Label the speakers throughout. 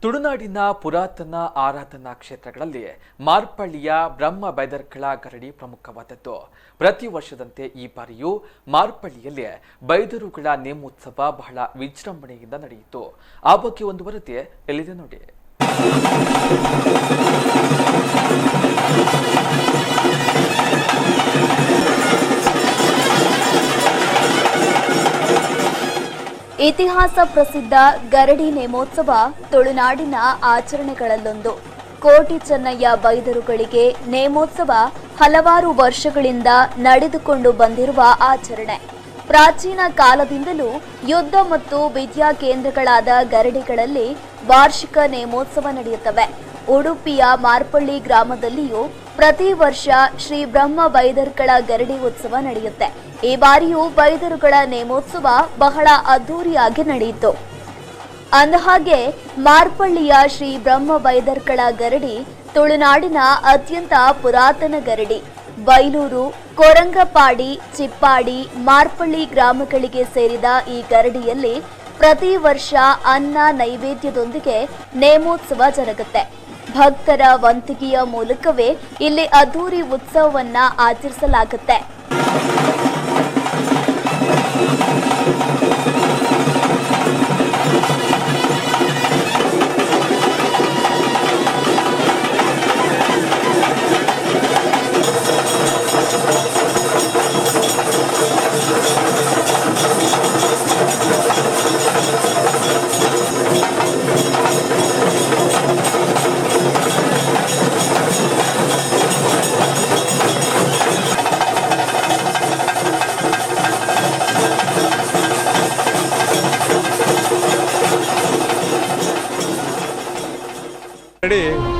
Speaker 1: ತುಳುನಾಡಿನ ಪುರಾತನ ಆರಾಧನಾ ಕ್ಷೇತ್ರಗಳಲ್ಲಿ ಮಾರ್ಪಳ್ಳಿಯ ಬ್ರಹ್ಮ ಬೈದರ್ಕಳ ಗರಡಿ ಪ್ರಮುಖವಾದದ್ದು. ಪ್ರತಿ ವರ್ಷದಂತೆ ಈ ಬಾರಿಯೂ ಮಾರ್ಪಳ್ಳಿಯಲ್ಲಿ ಬೈದರುಗಳ ನೇಮೋತ್ಸವ ಬಹಳ ವಿಜೃಂಭಣೆಯಿಂದ ನಡೆಯಿತು. ಆ ಬಗ್ಗೆ ಒಂದು ವರದಿ ಎಲ್ಲಿದೆ ನೋಡಿ.
Speaker 2: ಇತಿಹಾಸ ಪ್ರಸಿದ್ಧ ಗರಡಿ ನೇಮೋತ್ಸವ ತುಳುನಾಡಿನ ಆಚರಣೆಗಳಲ್ಲೊಂದು. ಕೋಟಿ ಚೆನ್ನಯ್ಯ ಬೈದರುಗಳಿಗೆ ನೇಮೋತ್ಸವ ಹಲವಾರು ವರ್ಷಗಳಿಂದ ನಡೆದುಕೊಂಡು ಬಂದಿರುವ ಆಚರಣೆ. ಪ್ರಾಚೀನ ಕಾಲದಿಂದಲೂ ಯುದ್ಧ ಮತ್ತು ವಿದ್ಯಾ ಕೇಂದ್ರಗಳಾದ ಗರಡಿಗಳಲ್ಲಿ ವಾರ್ಷಿಕ ನೇಮೋತ್ಸವ ನಡೆಯುತ್ತವೆ. ಉಡುಪಿಯ ಮಾರ್ಪಳ್ಳಿ ಗ್ರಾಮದಲ್ಲಿಯೂ ಪ್ರತಿ ವರ್ಷ ಶ್ರೀ ಬ್ರಹ್ಮ ಬೈದರ್ಕಳ ಗರಡಿ ಉತ್ಸವ ನಡೆಯುತ್ತೆ. ಈ ಬಾರಿಯೂ ಬೈದರುಗಳ ನೇಮೋತ್ಸವ ಬಹಳ ಅದ್ದೂರಿಯಾಗಿ ನಡೆಯಿತು. ಅಂದಹಾಗೆ ಮಾರ್ಪಳ್ಳಿಯ ಶ್ರೀ ಬ್ರಹ್ಮ ಬೈದರ್ಕಳ ಗರಡಿ ತುಳುನಾಡಿನ ಅತ್ಯಂತ ಪುರಾತನ ಗರಡಿ. ಬೈಲೂರು, ಕೊರಂಗಪಾಡಿ, ಚಿಪ್ಪಾಡಿ, ಮಾರ್ಪಳ್ಳಿ ಗ್ರಾಮಗಳಿಗೆ ಸೇರಿದ ಈ ಗರಡಿಯಲ್ಲಿ ಪ್ರತಿ ವರ್ಷ ಅನ್ನ ನೈವೇದ್ಯದೊಂದಿಗೆ ನೇಮೋತ್ಸವ ಜರುಗುತ್ತೆ. ಭಕ್ತರ ವಂತಿಗೆಯ ಮೂಲಕವೇ ಇಲ್ಲಿ ಅದ್ದೂರಿ ಉತ್ಸವವನ್ನ ಆಚರಿಸಲಾಗುತ್ತೆ.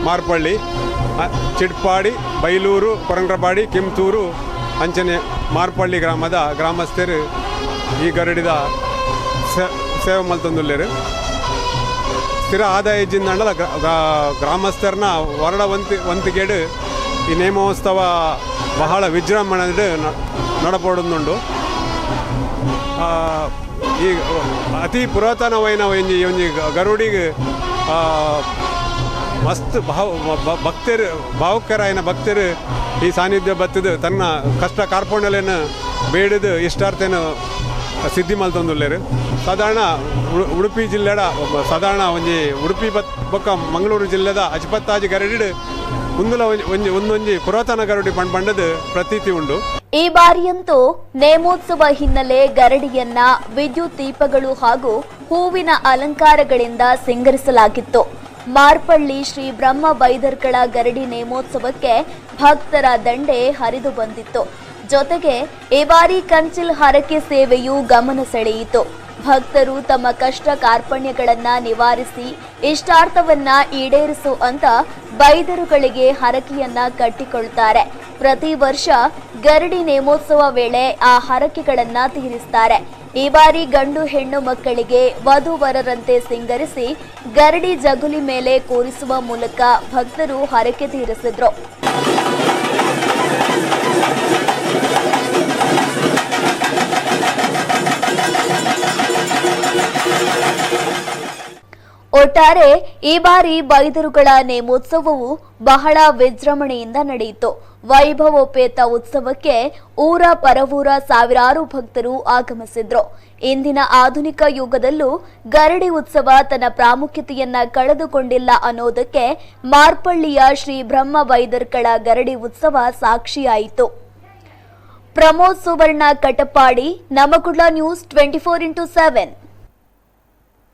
Speaker 3: ಮಾರ್ಪಳ್ಳಿ, ಚಿಟ್ಪಾಡಿ, ಬೈಲೂರು, ಕೊರಂಗ್ರಪಾಡಿ, ಕಿಮ್ತೂರು ಅಂಚನೆ ಮಾರ್ಪಳ್ಳಿ ಗ್ರಾಮದ ಗ್ರಾಮಸ್ಥರು ಈ ಗರಡಿದ ಸೇವೆ ಮಲ್ತೊಂದುಲ್ಲೇರು. ಸ್ಥಿರ ಆದಾಯ ಜಿಂದಂಡಲ ಗ್ರಾಮಸ್ಥರನ್ನ ಹೊರಡ ವಂತಿಗೆಡು ಈ ನೇಮೋತ್ಸವ ಬಹಳ ವಿಜೃಂಭಣೆ ನಡಪಡುಂದುಂಡು. ಈ ಅತಿ ಪುರಾತನವೈನ ಒಂಜಿ ಗರುಡಿಗೆ ಮಸ್ತ್ ಭಕ್ತರು ಭಾವುಕರಾಯನ ಭಕ್ತರು ಈ ಸಾನ್ನಿಧ್ಯ ಬತ್ತದು ತನ್ನ ಕಷ್ಟ ಕಾರ್ಪಣ್ಯಲೇನು ಬೇಡದು ಇಷ್ಟಾರ್ಥೇನು ಸಿದ್ಧಿ ಮಲ್ತೊಂದುಲ್ಲೇರು. ಸಾಧಾರಣ ಉಡುಪಿ ಜಿಲ್ಲೆಡ ಸಾಧಾರಣ ಒಂಜಿ ಉಡುಪಿ ಬೊಕ್ಕ ಮಂಗಳೂರು ಜಿಲ್ಲೆದ ಅಜ್ಪತ್ತಾಜಿ ಗರಡಿ ಮುಂದಲ ಒಂದೊಂಜಿ ಪುರಾತನ ಗರಡಿ ಪಂಡದು ಪ್ರತೀತಿ ಉಂಡು.
Speaker 2: ಈ ಬಾರಿಯಂತೂ ನೇಮೋತ್ಸವ ಹಿನ್ನೆಲೆ ಗರಡಿಯನ್ನ ವಿದ್ಯುತ್ ದೀಪಗಳು ಹಾಗೂ ಹೂವಿನ ಅಲಂಕಾರಗಳಿಂದ ಸಿಂಗರಿಸಲಾಗಿತ್ತು. ಮಾರ್ಪಳ್ಳಿ ಶ್ರೀ ಬ್ರಹ್ಮ ಬೈದರ್ಕಳ ಗರಡಿ ನೇಮೋತ್ಸವಕ್ಕೆ ಭಕ್ತರ ದಂಡೆ ಹರಿದು ಬಂದಿತ್ತು. ಜೊತೆಗೆ ಈ ಬಾರಿ ಕಂಚಿಲ್ ಹರಕೆ ಸೇವೆಯೂ ಗಮನ ಸೆಳೆಯಿತು. ಭಕ್ತರು ತಮ್ಮ ಕಷ್ಟ ಕಾರ್ಪಣ್ಯಗಳನ್ನ ನಿವಾರಿಸಿ ಇಷ್ಟಾರ್ಥವನ್ನ ಈಡೇರಿಸು ಅಂತ ಬೈದರುಗಳಿಗೆ ಹರಕೆಯನ್ನ ಕಟ್ಟಿಕೊಳ್ತಾರೆ. ಪ್ರತಿ ವರ್ಷ ಗರಡಿ ನೇಮೋತ್ಸವ ವೇಳೆ ಆ ಹರಕೆಗಳನ್ನ ತೀರಿಸ್ತಾರೆ. ಈ ಬಾರಿ ಗಂಡು ಹೆಣ್ಣು ಮಕ್ಕಳಿಗೆ ವಧುವರರಂತೆ ಸಿಂಗರಿಸಿ ಗರಡಿ ಜಗುಲಿ ಮೇಲೆ ಕೂರಿಸುವ ಮೂಲಕ ಭಕ್ತರು ಹರಕೆ ತೀರಿಸಿದ್ರು. ಒಟ್ಟಾರೆ ಈ ಬಾರಿ ಬೈದರುಗಳ ನೇಮೋತ್ಸವವು ಬಹಳ ವಿಜೃಂಭಣೆಯಿಂದ ನಡೆಯಿತು. ವೈಭವೋಪೇತ ಉತ್ಸವಕ್ಕೆ ಊರ ಪರವೂರ ಸಾವಿರಾರು ಭಕ್ತರು ಆಗಮಿಸಿದ್ರು. ಇಂದಿನ ಆಧುನಿಕ ಯುಗದಲ್ಲೂ ಗರಡಿ ಉತ್ಸವ ತನ್ನ ಪ್ರಾಮುಖ್ಯತೆಯನ್ನ ಕಳೆದುಕೊಂಡಿಲ್ಲ ಅನ್ನೋದಕ್ಕೆ ಮಾರ್ಪಳ್ಳಿಯ ಶ್ರೀ ಬ್ರಹ್ಮ ಬೈದರ್ಕಳ ಗರಡಿ ಉತ್ಸವ ಸಾಕ್ಷಿಯಾಯಿತು. ಪ್ರಮೋದ್ ಸುವರ್ಣ, ಕಟಪಾಡಿ, ನಮಗುಡ್ಲ ನ್ಯೂಸ್ 24x7.